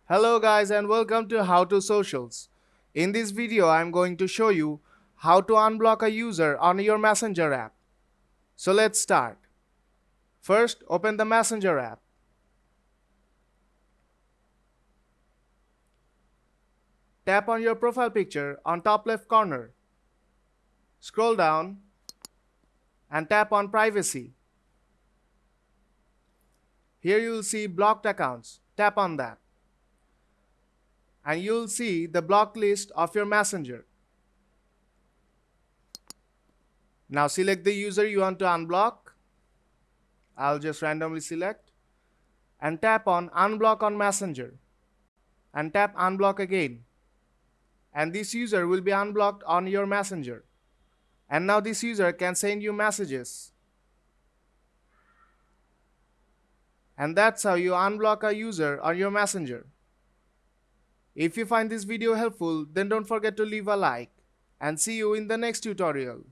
Hello guys and welcome to How to Socials. In this video I am going to show you how to unblock a user on your Messenger app. So let's start. First, open the Messenger app. Tap on your profile picture on top left corner. Scroll down and tap on Privacy. Here you will see blocked accounts. Tap on that. And you will see the blocked list of your Messenger. Now select the user you want to unblock. I'll just randomly select and tap on Unblock on Messenger and tap Unblock again. And this user will be unblocked on your Messenger. And now this user can send you messages. And that's how you unblock a user on your Messenger. If you find this video helpful, then don't forget to leave a like and see you in the next tutorial.